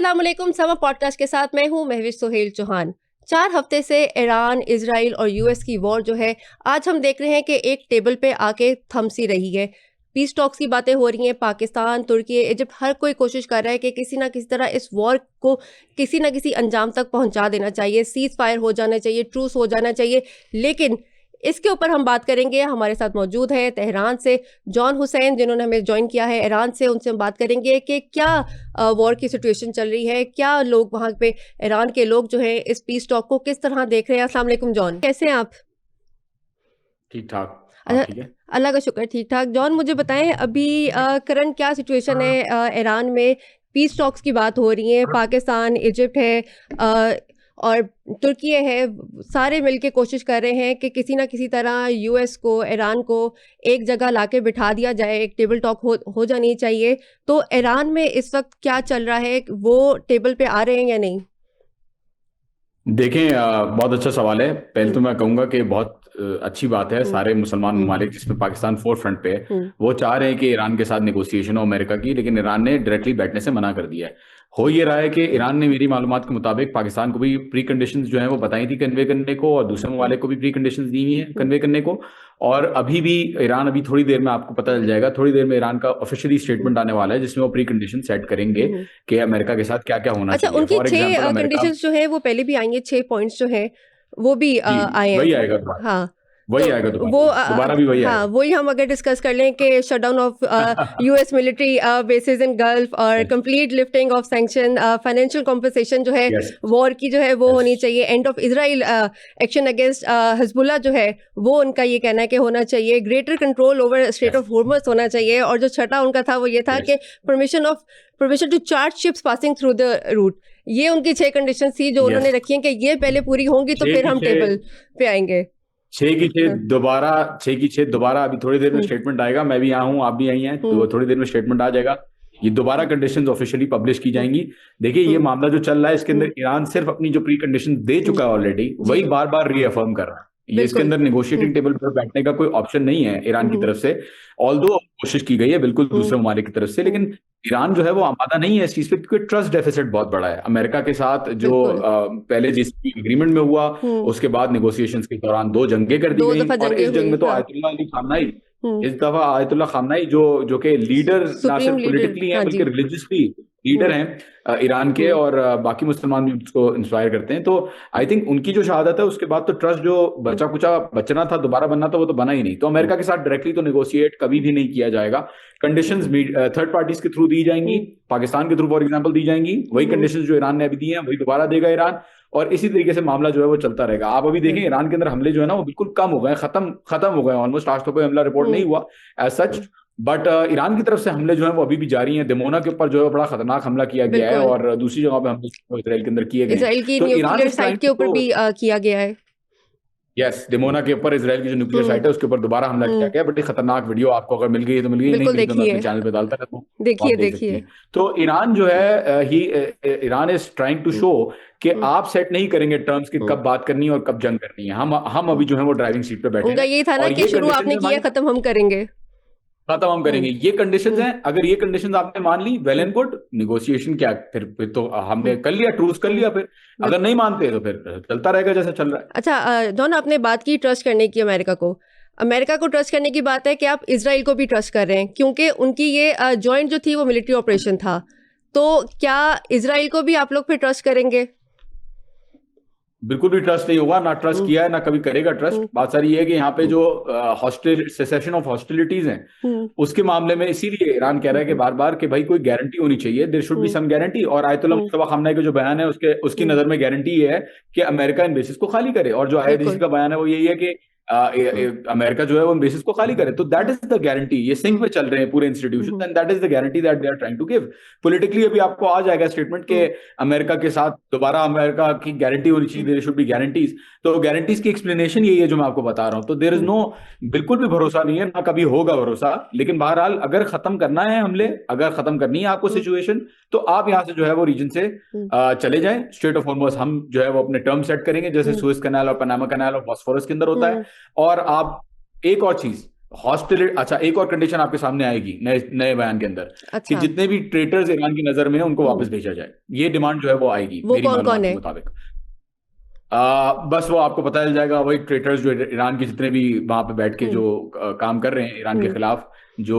अस्सलाम वालेकुम। समा पॉडकास्ट के साथ मैं हूं महविश सोहेल चौहान। 4 हफ्ते से ईरान, इजराइल और यूएस की वॉर जो है, आज हम देख रहे हैं कि एक टेबल पे आके थम सी रही है। पीस टॉक्स की बातें हो रही हैं। पाकिस्तान, तुर्की, इजिप्ट हर कोई कोशिश कर रहा है कि किसी ना किसी तरह इस वॉर को किसी ना किसी अंजाम तक पहुंचा देना चाहिए, सीज फायर हो जाना चाहिए, ट्रूस हो जाना चाहिए। लेकिन इसके ऊपर हम बात करेंगे। हमारे साथ मौजूद है तेहरान से जॉन हुसैन, जिन्होंने हमें ज्वाइन किया है ईरान से। उनसे हम बात करेंगे कि क्या वॉर की सिचुएशन चल रही है, क्या लोग वहाँ पे ईरान के लोग जो है इस पीस टॉक को किस तरह देख रहे हैं। अस्सलाम वालेकुम जॉन, कैसे हैं आप? ठीक ठाक। आप अच्छा, ठीक है? अल्लाह का शुक्र, ठीक ठाक। जॉन, मुझे बताएं अभी करंट क्या सिचुएशन है ईरान में? पीस टॉक्स की बात हो रही है, पाकिस्तान, इजिप्ट है और तुर्की है, सारे मिलके कोशिश कर रहे हैं कि किसी ना किसी तरह यूएस को, ईरान को एक जगह लाके बिठा दिया जाए, एक टेबल टॉक हो जानी चाहिए। तो ईरान में इस वक्त क्या चल रहा है, वो टेबल पे आ रहे हैं या नहीं? देखें, बहुत अच्छा सवाल है। पहले तो हम्म। मैं कहूंगा कि बहुत अच्छी बात है। हम्म। सारे मुसलमान हम्म। ममालिक जिसमें पाकिस्तान फोर फ्रंट पे है, हम्म। वो चाह रहे हैं कि ईरान के साथ नेगोशिएशन हो अमेरिका की, लेकिन ईरान ने डायरेक्टली बैठने से मना कर दिया है। हो ये रहा है कि ईरान ने मेरी मालूमात के मुताबिक पाकिस्तान को भी प्री कंडीशंस जो है वो बताई थी कन्वे करने को, और दूसरे हम्म। ममालिक को भी प्री कंडीशंस दी हुई है हम्म। कन्वे करने को। और अभी भी ईरान, अभी थोड़ी देर में आपको पता चल जाएगा, थोड़ी देर में ईरान का ऑफिशियली हम्म। स्टेटमेंट आने वाला है जिसमें वो प्री कंडीशन सेट करेंगे हम्म। कि अमेरिका के साथ क्या क्या होना अच्छा, चाहिए। उनकी फॉर एग्जाम्पल 6 अमेरिका। कंडीशंस जो है वो पहले भी आई हैं, 6 पॉइंट्स जो हैं वो भी जी, आए हैं। वही आएगा दोबारा। हाँ, तो वही आएगा दोबारा वो भी, दोबारा भी वही हाँ, आएगा। वही हम अगर डिस्कस कर लें कि shutdown of US military bases in Gulf और yes, complete lifting of sanction, financial compensation जो है यस, वॉर की जो है वो यस। होनी चाहिए, end of Israel action against Hezbollah जो है वो उनका ये कहना है कि होना चाहिए, greater control over strait yes, of Hormuz होना चाहिए, और जो छठा उनका था वो ये था यस, कि permission to chart ships passing through the route. ये उनकी 6 कंडीशन थी जो उन्होंने यस। रखी हैं कि ये पहले पूरी होंगी तो छह फिर की हम छह, टेबल पे आएंगे। छह की छह हाँ। दोबारा, छह की छह दोबारा अभी थोड़ी देर में हम्म। स्टेटमेंट आएगा। मैं भी यहाँ हूँ, आप भी आई हैं, हम्म। तो थोड़ी देर में स्टेटमेंट आ जाएगा। ये दोबारा कंडीशंस ऑफिशियली पब्लिश की हम्म। जाएंगी। देखिए, ये हम्म। मामला जो चल रहा है इसके हम्म। अंदर ईरान सिर्फ अपनी जो प्री कंडीशन दे हम्म। चुका है ऑलरेडी, जी, वही बार बार रीअफर्म कर रहा है। ये इसके बिल्कुल। अंदर हम्म। नेगोशिएटिंग टेबल पर बैठने का कोई ऑप्शन नहीं है ईरान की हम्म। तरफ से। ऑल्दो कोशिश की गई है बिल्कुल हम्म। दूसरे ममालिक की तरफ से, हम्म। लेकिन ईरान जो है वो आमादा नहीं है इस चीज पे, क्योंकि ट्रस्ट डेफिसिट बहुत बड़ा है अमेरिका के साथ। जो बिल्कुल। पहले जिस एग्रीमेंट में हुआ, हम्म। उसके बाद नेगोशिएशंस के दौरान 2 जंगें कर दी 2 गई, दफा और जंगे इस जंग हुई, में तो हाँ। आयतुल्ला अली खामनाई, हम्म। इस दफा आयतुल्ला खामनाई जो जो कि लीडर, ना सुप्रीम सिर्फ लीडर, पॉलिटिकली हैं हाँ जी। बल्कि रिलीजियसली लीडर हम्म। हैं ईरान के, हम्म। और बाकी मुसलमान भी उसको इंस्पायर करते हैं। तो आई थिंक उनकी जो शहादत है उसके बाद तो ट्रस्ट जो हम्म। बचा कुचा बचना था, दोबारा बनना था, वो तो बना ही नहीं। तो अमेरिका के साथ डायरेक्टली तो नेगोशिएट कभी भी नहीं किया जाएगा। कंडीशंस थर्ड पार्टीज के थ्रू दी जाएंगी, हम्म। पाकिस्तान के थ्रू फॉर एग्जांपल दी जाएंगी। वही हम्म। कंडीशंस जो ईरान ने अभी दी हैं वही दोबारा देगा ईरान, और इसी तरीके से मामला जो है वो चलता रहेगा। आप अभी देखें, हम्म। ईरान के अंदर हमले जो है ना वो बिल्कुल कम हो गए, खत्म खत्म हो गए ऑलमोस्ट। आज तो कोई हमला रिपोर्ट नहीं हम्म। हुआ एज सच, बट ईरान की तरफ से हमले जो है वो अभी भी जारी हैं। दमोना के ऊपर जो है बड़ा खतरनाक हमला किया गया है, बिल्कुल। और दूसरी जगह पे हमले जो इसराइल के अंदर किए गए हैं। इसराइल की तो Iran nuclear is site trying के टू ऊपर शो, भी किया गया है। यस, डिमोना के ऊपर इसराइल की जो न्यूक्लियर हम्म। साइट है उसके ऊपर दोबारा हमला किया हम्म। गया। बट ये खतरनाक वीडियो आपको अगर मिल गई है तो मिल गई, नहीं बिल्कुल मिली तो मैं अपने देखिए, चैनल पे डालता रहता हूँ, तो आप देखिए, देख सकती देखिए। हैं। तो ईरान जो है ही Iran is trying to hmm. Show कि हम्म। आप सेट नहीं करेंगे टर्म्स की हम्म। कब बात करनी है और कब जंग करनी है। हम हम्म। अभी जो है वो ड्राइविंग सीट पे बैठे उनका हैं, यही था ना और कि ये शुरू कंडीशन आपने है किया, भाई, खत्म हम करेंगे। खत्म हम हम्म। करेंगे। ये कंडीशंस हम्म। हैं, अगर ये कंडीशंस आपने मान ली, well hmm. And good. Negotiation क्या, फिर तो हमने हम्म। कर लिया, ट्रूस कर हम्म। लिया। फिर अगर नहीं मानते तो फिर चलता रहेगा जैसा चल रहा है। अच्छा, जॉन, आपने बात की ट्रस्ट करने की अमेरिका को। अमेरिका को ट्रस्ट करने की बात है कि आप इसराइल को भी ट्रस्ट कर रहे हैं, क्योंकि उनकी ये जॉइंट जो थी वो मिलिट्री ऑपरेशन था। तो क्या इसराइल को भी आप लोग फिर ट्रस्ट करेंगे? बिल्कुल भी ट्रस्ट नहीं होगा, ना ट्रस्ट हम्म। किया है ना कभी करेगा ट्रस्ट। हम्म। बात सारी ये है कि यहाँ पे हम्म। जो हॉस्टिल सेसेशन ऑफ हॉस्टिलिटीज हैं हम्म। उसके मामले में, इसीलिए ईरान कह रहा है कि हम्म। बार बार कि भाई कोई गारंटी होनी चाहिए, there should be hmm. Some guarantee. और आयतुल्ला हम्म। मुस्तफा खामनाई का जो बयान है उसकी हम्म। नजर में गारंटी ये है कि अमेरिका इन बेसिस को खाली करे, और जो आईआरजीसी बिल्कुल। का बयान है वो यही है कि अमेरिका जो है वो इन बेसिस को खाली करे। तो that hmm. Is the guarantee. ये सिंक हम्म। में चल रहे हैं पूरे institution, hmm. And that is the guarantee that they are trying to give. Politically अभी आपको आ जाएगा स्टेटमेंट के हम्म। अमेरिका के साथ दोबारा अमेरिका की गारंटी होनी चाहिए, hmm. There should be guarantees. तो गारंटीज की एक्सप्लेनेशन यही है जो मैं आपको बता रहा हूं। तो देयर इज हम्म। नो, बिल्कुल भी भरोसा नहीं है, ना कभी होगा भरोसा। लेकिन बहरहाल अगर खत्म करना है हमले, अगर खत्म करनी है आपको हम्म। सिचुएशन, तो आप यहां से जो है वो रीजन से हम्म। चले जाएं। स्ट्रेट ऑफ हॉर्मस हम जो है वो अपने टर्म सेट करेंगे, जैसे हम्म। सुएज कैनाल और पनामा कैनाल और बॉस्फोरस के अंदर होता है। हम्म। और आप, एक और चीज, हॉस्टिलिटी, अच्छा एक और कंडीशन आपके सामने आएगी नए नए बयान के अंदर कि अच्छा। जितने भी ट्रेटर्स ईरान की नजर में हैं उनको वापस हम्म। भेजा जाए। ये डिमांड जो है वो आएगी वो मेरी कौन कौन मालूमात के है? मुताबिक। बस वो आपको पता चल जाएगा, वही ट्रेटर्स जो ईरान के जितने भी वहां पे बैठ के हम्म। जो काम कर रहे हैं ईरान के हम्म। खिलाफ, जो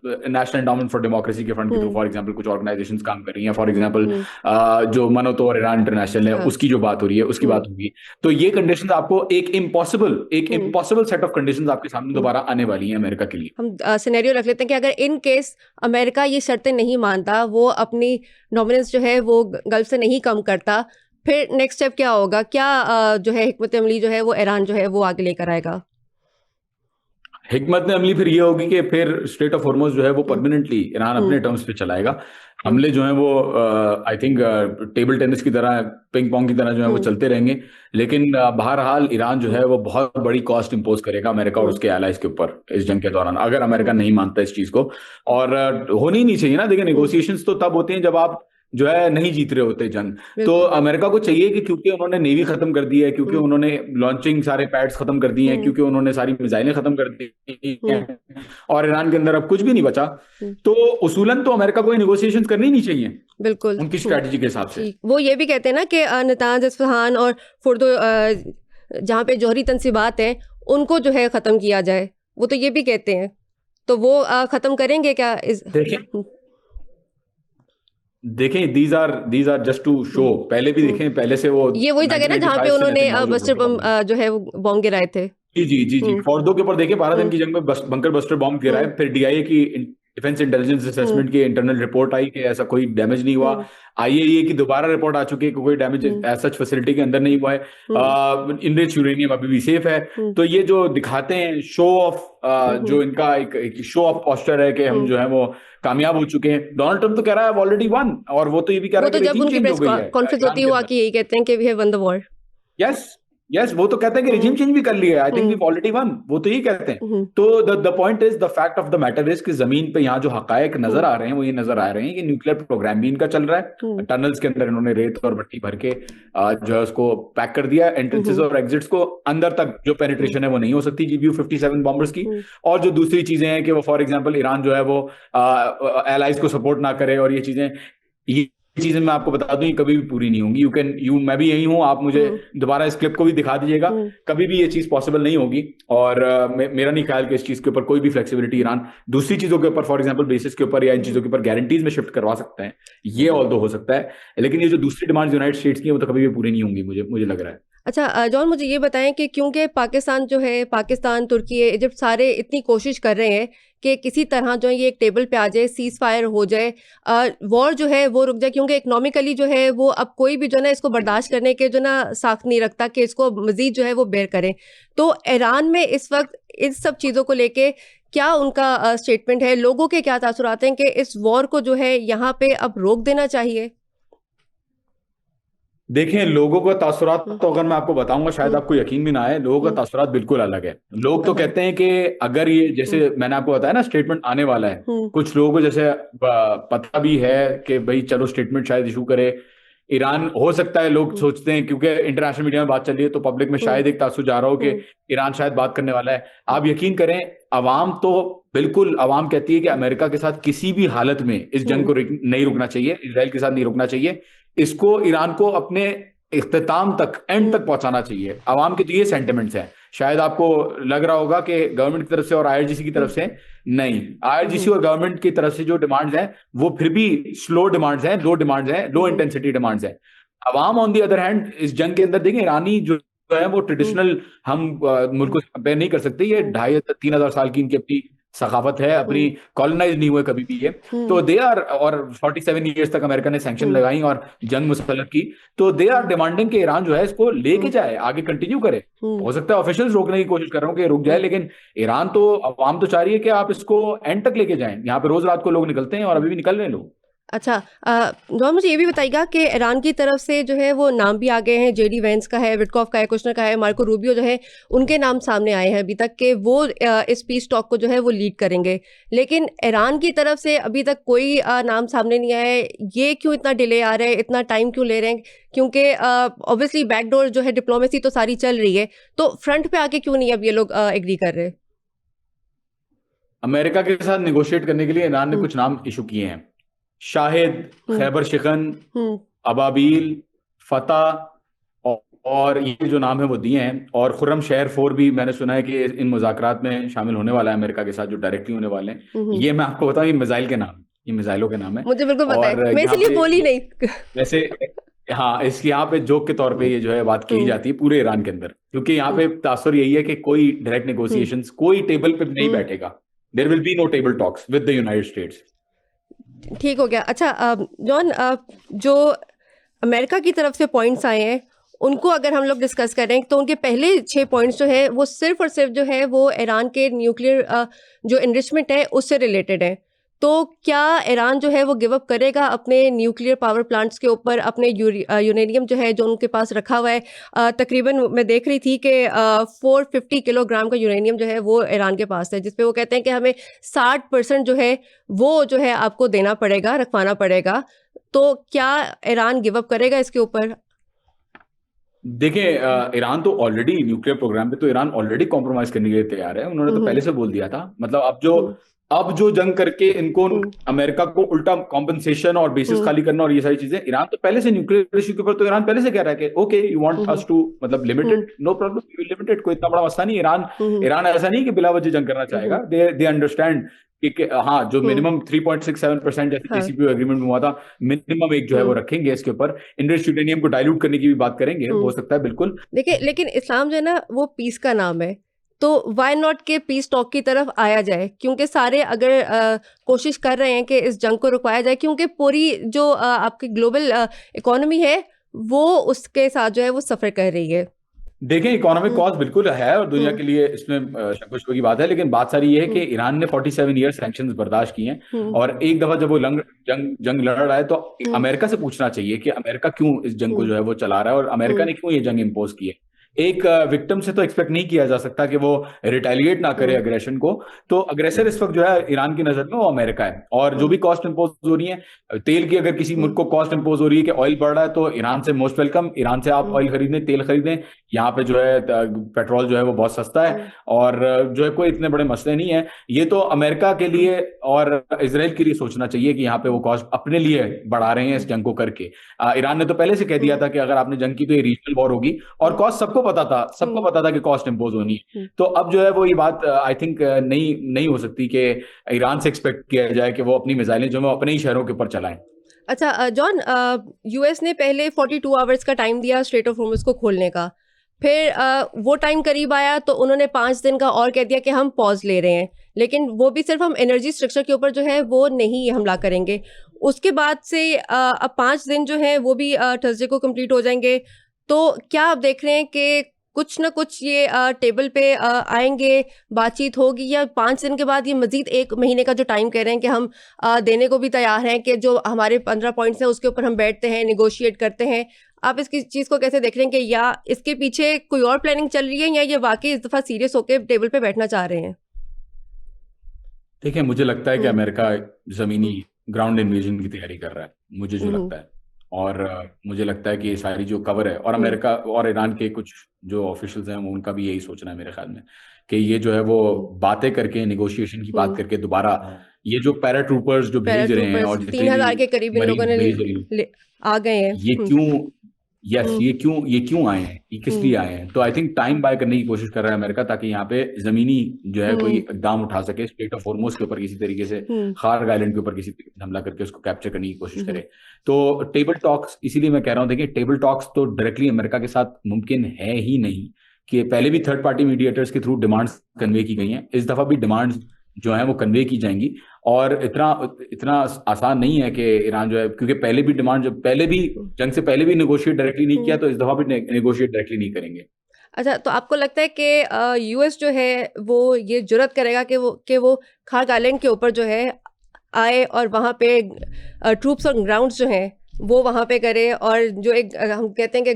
नेशनल एंडाउमेंट फॉर डेमोक्रेसी के फंड के थ्रू हम्म। फॉर एग्जांपल कुछ ऑर्गेनाइजेशंस काम कर रही हैं, फॉर एग्जांपल हम्म। जो मनोतोर ईरान इंटरनेशनल है हाँ। उसकी जो बात हो रही है उसकी हम्म। बात होगी। तो ये कंडीशंस आपको एक हम्म। इम्पॉसिबल सेट ऑफ कंडीशंस आपके सामने हम्म। दोबारा आने वाली हैं अमेरिका के लिए। हम सिनेरियो रख लेते हैं कि अगर इन केस अमेरिका ये शर्तें नहीं मानता, वो अपनी डोमिनेंस जो है वो गल्फ से नहीं कम करता, फिर नेक्स्ट स्टेप क्या होगा? क्या जो है हिकमत अमली जो है वो ईरान जो है वो आगे लेकर आएगा? हिकमत अमली फिर ये होगी कि फिर स्ट्रेट ऑफ हॉर्मुज जो है वो हम्म। परमानेंटली ईरान हम्म। अपने टर्म्स पे चलाएगा। हम्म। हमले जो हैं वो आई थिंक टेबल टेनिस की तरह, पिंग पोंग की तरह जो है वो हम्म। चलते रहेंगे। लेकिन बहरहाल ईरान जो है वो बहुत बड़ी कॉस्ट इंपोज करेगा अमेरिका और हम्म। उसके एलाइज के ऊपर इस जंग के दौरान, अगर अमेरिका हम्म। नहीं मानता इस चीज को। और होनी नहीं चाहिए ना। देखिए, हम्म। नेगोशिएशंस तो तब होते हैं जब आप जो है नहीं जीत रहे होते जंग। तो बिल्कुल। अमेरिका को चाहिए कि क्योंकि उन्होंने नेवी खत्म कर दी है, क्योंकि हम्म। उन्होंने लॉन्चिंग सारे पैड्स खत्म कर दिए हैं, हम्म। क्योंकि उन्होंने सारी मिसाइलें खत्म कर दी हम्म। हैं और ईरान के अंदर अब कुछ भी नहीं बचा, हम्म। तो उसूलन तो अमेरिका को नेगोशिएशन करनी नहीं चाहिए बिल्कुल। उनकी स्ट्रेटजी के हिसाब से। ठीक, वो ये भी कहते हैं ना कि नतांज इस्फहान और फुर्दो जहाँ पे जौहरी तनसीबात हैं उनको जो है ख़त्म किया जाए, वो तो ये भी कहते हैं। तो वो ख़त्म करेंगे क्या इस? देखें हम्म। देखें these are just to show. Hmm. पहले भी हम्म। देखें, पहले से वो ये वही जगह ना जहाँ पे 1985 से उन्होंने नथिंग नाउ जो बस्टर भुट्टो बम गवर्नमेंट। जो है वो बॉम्ब गिराए थे। जी हम्म। फॉर्दो के ऊपर देखिए, 12 दिन हम्म। की जंग में बंकर बस्टर बॉम्ब गिरा हम्म। है। फिर डीआईए की डिफेंस इंटेलिजेंस हम्म। असेसमेंट की इंटरनल रिपोर्ट आई कि ऐसा कोई डैमेज नहीं हुआ। हम्म। आईएईए की दोबारा रिपोर्ट आ चुकी है कि कोई डैमेज हम्म। सच फैसिलिटी के अंदर नहीं हुआ हम्म। है। इनरिच्ड यूरेनियम अभी भी सेफ है। हम्म। तो ये जो दिखाते हैं शो ऑफ, हम्म। जो इनका एक शो ऑफ पोस्टर है कि हम हम्म। जो है वो कामयाब हो चुके हैं। डोनाल्ड ट्रम्प तो कह रहा है ऑलरेडी वन, और वो तो ये भी कह रहा वो है तो कि जब रेजिम उनकी चेंज हो प्रेस गई है कॉन्फ्रेंस ईरान होती है के वो अंदर। आके यही कहते हैं कि we have won the war. Yes yes, वो तो कहते हैं कि हम्म। रिजीम चेंज भी कर लिया है। I think we hmm. Already won, वो तो यही कहते हैं। हम्म। तो the point is, the fact of the matter is कि जमीन पे यहाँ जो हकायक नजर हम्म। आ रहे हैं वो ये नजर आ रहे हैं कि न्यूक्लियर प्रोग्राम भी इनका चल रहा है। हम्म। टनल्स के अंदर इन्होंने रेत और मट्टी भर के जो है उसको पैक कर दिया। एंट्रेंसेस हम्म। और एग्जिट्स को अंदर तक जो हम्म। पेनिट्रेशन है वो नहीं हो सकती GBU-57 बॉम्बर्स की। हम्म। और जो दूसरी चीजें हैं कि वो फॉर एग्जाम्पल ईरान जो है वो एलाइज को सपोर्ट ना करे, और ये चीजें मैं आपको बता दूं ये कभी भी पूरी नहीं होंगी। मैं भी यही हूं, आप मुझे हम्म। दोबारा इस क्लिप को भी दिखा दीजिएगा। हम्म। कभी भी ये चीज पॉसिबल नहीं होगी। और मेरा नहीं ख्याल कि इस चीज के ऊपर कोई भी फ्लेक्सिबिलिटी ईरान दूसरी चीजों के ऊपर, फॉर एग्जांपल बेसिस के ऊपर या इन चीजों के ऊपर गारंटीज में शिफ्ट करवा सकता है। ये ऑल दो हो सकता है, लेकिन ये जो दूसरी डिमांड यूनाइटेड स्टेट्स की है वो तो कभी भी पूरी नहीं होंगी, मुझे लग रहा है। अच्छा जॉन, मुझे ये बताएं कि क्योंकि पाकिस्तान जो है, पाकिस्तान, तुर्की, इजिप्ट सारे इतनी कोशिश कर रहे हैं कि किसी तरह जो है ये एक टेबल पे आ जाए, सीज फायर हो जाए, वॉर जो है वो रुक जाए, क्योंकि इकोनॉमिकली जो है वो अब कोई भी जो ना इसको बर्दाश्त करने के जो ना साख नहीं रखता कि इसको मजीद जो है वो बेयर करें। तो ईरान में इस वक्त इन सब चीज़ों को लेके क्या उनका स्टेटमेंट है? लोगों के क्या तासुरात हैं कि इस वॉर को जो है यहाँ पे अब रोक देना चाहिए? देखें, लोगों का तासुरात तो अगर मैं आपको बताऊंगा शायद आपको यकीन भी ना आए। लोगों का तासुरात बिल्कुल अलग है। लोग तो कहते हैं कि अगर ये, जैसे मैंने आपको बताया ना, स्टेटमेंट आने वाला है, कुछ लोगों को जैसे पता भी है कि भाई चलो स्टेटमेंट शायद इशू करे ईरान, हो सकता है लोग सोचते हैं क्योंकि इंटरनेशनल मीडिया में बात चल रही है तो पब्लिक में शायद एक तासुर जा रहा हो कि ईरान शायद बात करने वाला है। आप यकीन करें, अवाम तो बिल्कुल, अवाम कहती है कि अमेरिका के साथ किसी भी हालत में इस जंग को नहीं रुकना चाहिए, इसराइल के साथ नहीं रुकना चाहिए, इसको ईरान को अपने इख्तिताम तक, एंड तक पहुंचाना चाहिए। अवाम के तो ये सेंटिमेंट्स हैं। शायद आपको लग रहा होगा कि गवर्नमेंट की तरफ से और आईआरजीसी की तरफ से नहीं, आईआरजीसी और गवर्नमेंट की तरफ से जो डिमांड्स हैं वो फिर भी स्लो डिमांड्स हैं, लो इंटेंसिटी डिमांड्स हैं। अवाम ऑन दी अदर हैंड इस जंग के अंदर देखें, ईरानी जो है वो ट्रेडिशनल, हम मुल्कों से कंपेयर नहीं कर सकते। ये 2500-3000 साल की इनकी अपनी सखावत है, अपनी कॉलोनाइज नहीं हुए कभी भी ये। तो दे आर, और 47 ईयर्स तक अमेरिका ने सैंक्शन लगाई और जंग मुसल्लत की। तो दे आर डिमांडिंग कि ईरान जो है इसको लेके जाए, आगे कंटिन्यू करे। हो सकता है ऑफिशियल्स रोकने की कोशिश कर रहे हो कि रुक जाए, लेकिन ईरान तो, अवाम तो चाह रही है कि आप इसको एंड तक लेके जाएं। यहाँ पे रोज रात को लोग निकलते हैं और अभी भी निकल रहे हैं लोग। अच्छा जॉन, मुझे ये भी बताइएगा कि ईरान की तरफ से जो है वो नाम भी आ गए हैं, जेडी वेंस का है, विटकॉफ का है, कुशनर का है, मार्को रूबियो जो है, उनके नाम सामने आए हैं अभी तक कि वो इस पीस टॉक को जो है वो लीड करेंगे। लेकिन ईरान की तरफ से अभी तक कोई नाम सामने नहीं आया है। ये क्यों इतना डिले आ रहा है, इतना टाइम क्यों ले रहे हैं? क्योंकि ऑब्वियसली बैकडोर जो है, डिप्लोमेसी तो सारी चल रही है, तो फ्रंट पे आके क्यों नहीं अब ये लोग एग्री कर रहे हैं? अमेरिका के साथ निगोशिएट करने के लिए ईरान ने कुछ नाम इशू किए हैं। शाहिद, खैबर शिकन, अबाबील, फतह और ये जो नाम है वो दिए हैं। और खुर्रम शहर 4 भी मैंने सुना है कि इन मुज़ाकरात में शामिल होने वाला है अमेरिका के साथ, जो डायरेक्टली होने वाले हैं। ये मैं आपको बताऊं, ये मिसाइल के नाम, ये मिसाइलों के नाम है। मुझे बिल्कुल पता है, और मैं यहाँ इसलिए पे बोली नहीं। वैसे हाँ, इसकी यहाँ पे जोक के तौर पे ये जो है बात की जाती है पूरे ईरान के अंदर, क्योंकि यहाँ पे तासुर यही है कि कोई डायरेक्ट नेगोशिएशंस, कोई टेबल पे नहीं बैठेगा। There will be no table talks with the United States. ठीक हो गया। अच्छा जॉन, जो अमेरिका की तरफ से पॉइंट्स आए हैं उनको अगर हम लोग डिस्कस करें तो उनके पहले 6 पॉइंट्स जो है वो सिर्फ और सिर्फ जो है वो ईरान के न्यूक्लियर जो इनरिचमेंट है उससे रिलेटेड है। तो क्या ईरान जो है वो गिव अप करेगा अपने न्यूक्लियर पावर प्लांट्स के ऊपर, अपने यूरेनियम जो है जो उनके पास रखा हुआ है? तकरीबन मैं देख रही थी कि 450 किलोग्राम का यूरेनियम जो है वो ईरान के पास है, जिसपे वो कहते हैं कि हमें 60% जो है वो जो है आपको देना पड़ेगा, रखवाना पड़ेगा। तो क्या ईरान गिव अप करेगा इसके ऊपर? देखिए, ईरान तो ऑलरेडी न्यूक्लियर प्रोग्राम पे तो ईरान ऑलरेडी कॉम्प्रोमाइज करने के लिए तैयार है। उन्होंने तो पहले से बोल दिया था। मतलब अब जो जंग करके इनको अमेरिका को उल्टा कॉम्पनसेशन और बेसिस खाली करना और ये सारी चीजें, ईरान तो पहले से न्यूक्लियर इश्यू के ऊपर तो ईरान पहले से कह रहा है कि okay you want us to, मतलब लिमिटेड, नो प्रॉब्लम, लिमिटेड, कोई इतना बड़ा मसला नहीं। ईरान ऐसा नहीं कि बिला वजह जंग करना चाहेगा। दे अंडरस्टैंड कि हाँ, जो मिनिमम 3.67% जैसे JCPOA एग्रीमेंट में हुआ था, मिनिमम एक जो है वो रखेंगे इसके ऊपर। इनरिच्ड यूरेनियम को डाइल्यूट करने की भी बात करेंगे, हो सकता है, बिल्कुल। देखिए, लेकिन इस्लाम जो है ना वो पीस का नाम है, तो वाई नॉट के पीस टॉक की तरफ आया जाए, क्योंकि सारे अगर कोशिश कर रहे हैं कि इस जंग को रुकवाया जाए, क्योंकि पूरी जो आपकी ग्लोबल इकोनॉमी है वो उसके साथ जो है वो सफर कर रही है। देखें, इकोनॉमिक कॉस्ट बिल्कुल है और दुनिया के लिए इसमें शक की बात है, लेकिन बात सारी ये है कि ईरान ने 47 ईयर सैंक्शंस बर्दाश्त किए हैं। और एक दफा जब वो जंग लड़ रहा है तो अमेरिका से पूछना चाहिए कि अमेरिका क्यों इस जंग को जो है वो चला रहा है और अमेरिका ने क्यों ये जंग इम्पोज की है। एक विक्टिम से तो एक्सपेक्ट नहीं किया जा सकता कि वो रिटेलिएट ना करे अग्रेशन को। तो अग्रेसर इस वक्त जो है ईरान की नजर में वो अमेरिका है। और जो भी कॉस्ट इंपोज हो रही है तेल की, अगर किसी मुल्क को कॉस्ट इंपोज हो रही है कि ऑयल बढ़ रहा है, तो ईरान से मोस्ट वेलकम। ईरान से आप ऑयल खरीदें, तेल खरीदें। यहाँ पे जो है पेट्रोल जो है वो बहुत सस्ता है और जो है कोई इतने बड़े मसले नहीं है। ये तो अमेरिका के लिए और इजराइल के लिए सोचना चाहिए कि यहाँ पे वो कॉस्ट अपने लिए बढ़ा रहे हैं इस जंग को करके। ईरान ने तो पहले से कह दिया था कि अगर आपने जंग की तो ये रीजनल वॉर होगी, और कॉस्ट सबको पता था कि कॉस्ट इंपोज होनी है। तो अब जो है वो ये बात आई थिंक नहीं हो सकती कि ईरान से एक्सपेक्ट किया जाए कि वो अपनी मिसाइलें जो है अपने ही शहरों के ऊपर चलाएं। अच्छा जॉन, यूएस ने पहले 42 आवर्स का टाइम दिया स्ट्रेट ऑफ होर्मुज को खोलने का, फिर वो टाइम करीब आया तो उन्होंने 5 दिन का और कह दिया कि हम पॉज ले रहे हैं, लेकिन वो भी सिर्फ हम एनर्जी स्ट्रक्चर के ऊपर जो है वो नहीं हमला करेंगे। उसके बाद से अब 5 दिन जो है वो भी थर्सडे को कंप्लीट हो जाएंगे। तो क्या आप देख रहे हैं कि कुछ ना कुछ ये टेबल पे आएंगे, बातचीत होगी, या 5 दिन के बाद ये मजीद 1 महीने का जो टाइम कह रहे हैं कि हम देने को भी तैयार हैं, कि जो हमारे 15 पॉइंट्स हैं उसके ऊपर हम बैठते हैं, निगोशिएट करते हैं? आप इसकी चीज़ को कैसे देख रहे हैं कि या इसके पीछे कोई और प्लानिंग चल रही है, या ये वाकई इस दफ़ा सीरियस होकर टेबल पे बैठना चाह रहे हैं? देखिए, मुझे लगता है कि अमेरिका जमीनी ग्राउंड इन्वेजन की तैयारी कर रहा है, मुझे जो लगता है। और मुझे लगता है कि ये सारी जो कवर है, और अमेरिका और ईरान के कुछ जो ऑफिशियल्स हैं उनका भी यही सोचना है मेरे ख्याल में, कि ये जो है वो बातें करके, नेगोशिएशन की बात करके दोबारा ये जो पैराट्रूपर्स जो भेज रहे हैं और 3000 के करीब इन लोगों ने आ गए हैं, ये क्यों आए हैं, ये किस लिए आए हैं। तो आई थिंक टाइम बाय करने की कोशिश कर रहा है अमेरिका, ताकि यहाँ पे जमीनी जो है कोई इकदाम उठा सके, स्ट्रेट ऑफ होर्मुज के ऊपर किसी तरीके से, खार्ग आइलैंड के ऊपर किसी तरीके से हमला करके उसको कैप्चर करने की कोशिश करे। तो टेबल टॉक्स, इसीलिए मैं कह रहा हूँ, देखिए टेबल टॉक्स तो डायरेक्टली अमेरिका के साथ मुमकिन है ही नहीं। कि पहले भी थर्ड पार्टी मीडिएटर्स के थ्रू डिमांड्स कन्वे की गई हैं, इस दफा भी डिमांड्स जो है वो कन्वे की जाएंगी। और इतना आसान नहीं है कि ईरान जो है, क्योंकि पहले भी जंग से पहले भी नेगोशिएट डायरेक्टली नहीं किया, तो इस दफा भी नेगोशिएट डायरेक्टली नहीं करेंगे। अच्छा, तो आपको लगता है कि यूएस जो है वो ये जुर्रत करेगा कि वो खार्ग आइलैंड के ऊपर जो है आए और वहाँ पे ट्रूप्स और ग्राउंड्स जो हैं वो वहाँ पे करे, और जो एक हम कहते हैं कि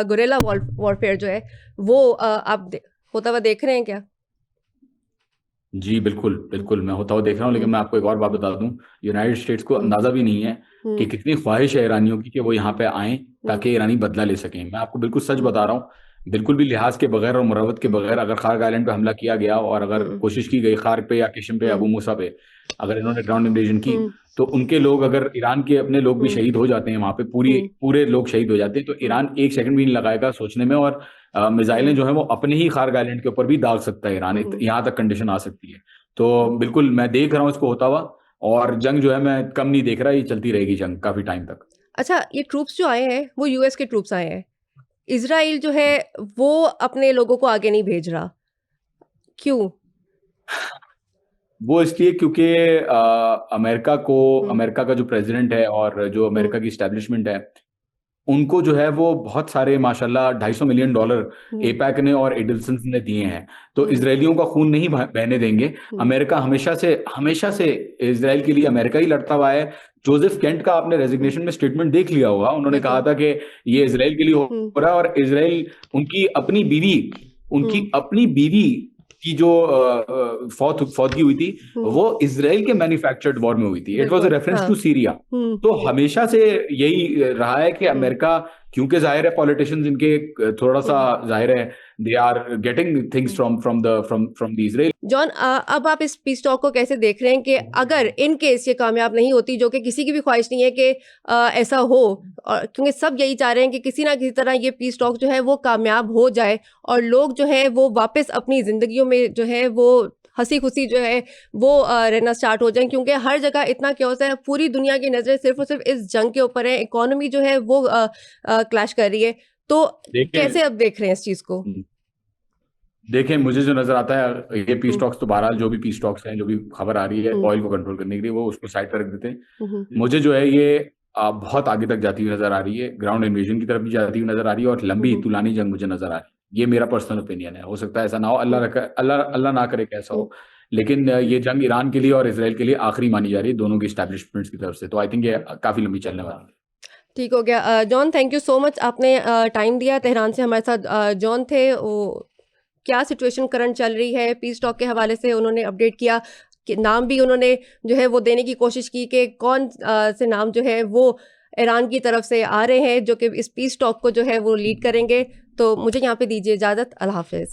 गुरेला वॉरफेयर जो है वो आप होता हुआ देख रहे हैं क्या? जी बिल्कुल मैं होता हुआ देख रहा हूँ। लेकिन मैं आपको एक और बात बता दूं, यूनाइटेड स्टेट्स को अंदाजा भी नहीं है कि कितनी ख्वाहिश है ईरानियों की कि वो यहाँ पे आए ताकि ईरानी बदला ले सकें। मैं आपको बिल्कुल सच बता रहा हूँ, बिल्कुल भी लिहाज के बगैर और मुरवत के बगैर अगर खार्क आइलैंड पे हमला किया गया और अगर कोशिश की गई खार्क पे या किशम पे, अबू मूसा पे, अगर इन्होंने ग्राउंड इन्वेजन की, तो उनके लोग, अगर ईरान के अपने लोग भी शहीद हो जाते हैं वहां पे, पूरे लोग शहीद हो जाते हैं, तो ईरान एक सेकंड भी नहीं लगाएगा सोचने में, और मिसाइलें जो है वो अपने ही खार्क आइलैंड के ऊपर भी दाग सकता है ईरान, यहाँ तक कंडीशन आ सकती है। तो बिल्कुल मैं देख रहा हूँ इसको होता हुआ, और जंग जो है मैं कम नहीं देख रहा, ये चलती रहेगी जंग काफी टाइम तक। अच्छा, ये ट्रूप्स जो आए हैं वो यूएस के ट्रूप्स आए हैं, इजराइल जो है वो अपने लोगों को आगे नहीं भेज रहा, क्यों? वो इसलिए क्योंकि अमेरिका का जो प्रेसिडेंट है और जो अमेरिका की स्टैब्लिशमेंट है, उनको जो है वो बहुत सारे माशाल्लाह $250 मिलियन एपैक ने और एडल्सन ने दिए हैं, तो इजरायलियों का खून नहीं बहने देंगे। अमेरिका हमेशा से इजराइल के लिए अमेरिका ही लड़ता हुआ है। जोसेफ केंट का आपने रेजिग्नेशन में स्टेटमेंट देख लिया होगा, उन्होंने कहा था कि ये इजराइल के लिए हो रहा है, और इजराइल उनकी अपनी बीवी की जो फौतगी हुई थी वो इजराइल के मैन्युफैक्चर्ड वॉर में हुई थी। It was a reference to Syria. तो हमेशा से यही रहा है कि अमेरिका, क्योंकि जाहिर है पॉलिटिशियंस इनके थोड़ा सा जाहिर है they are getting things from the Israel. John, अब आप इस पीस टॉक को कैसे देख रहे हैं कि अगर इन केस ये कामयाब नहीं होती, जो कि किसी की भी ख्वाहिश नहीं है कि ऐसा हो, और क्योंकि सब यही चाह रहे हैं कि किसी ना किसी तरह ये पीस टॉक जो है वो कामयाब हो जाए और लोग जो है वो वापस अपनी जिंदगियों में जो है वो हंसी खुशी जो है वो रहना स्टार्ट हो जाए, क्योंकि हर जगह इतना क्योस है, पूरी दुनिया की नजरें सिर्फ और सिर्फ इस जंग के ऊपर है, इकोनॉमी जो है वो क्लैश कर रही है। तो कैसे अब देख रहे हैं इस चीज को? देखें, मुझे जो नजर आता है, ये पीस टॉक्स तो बहरहाल जो भी पीस टॉक्स हैं, जो भी खबर आ रही है ऑयल को कंट्रोल करने के लिए, वो उसको साइड पर रख देते हैं। मुझे जो है ये बहुत आगे तक जाती हुई नजर आ रही है, ग्राउंड इन्वेजन की तरफ भी जाती हुई नजर आ रही है, और लंबी तुलानी जंग मुझे नजर आ रही है। ये मेरा पर्सनल ओपिनियन है, हो सकता है ऐसा ना हो, अल्लाह ना करे कि ऐसा हो, लेकिन ये जंग ईरान के लिए और इसराइल के लिए आखिरी मानी जा रही है, दोनों की स्टैब्लिशमेंट्स की तरफ से। तो आई थिंक ये काफी लंबी चलने वाली है। ठीक हो गया John, thank you so much, आपने टाइम दिया। तेहरान से हमारे साथ जॉन थे। वो क्या सिचुएशन करंट चल रही है पीस टॉक के हवाले से उन्होंने अपडेट किया, कि नाम भी उन्होंने जो है वो देने की कोशिश की कि कौन से नाम जो है वो ईरान की तरफ से आ रहे हैं जो कि इस पीस टॉक को जो है वो लीड करेंगे। तो मुझे यहाँ पे दीजिए इजाज़त। अल्लाह हाफिज़।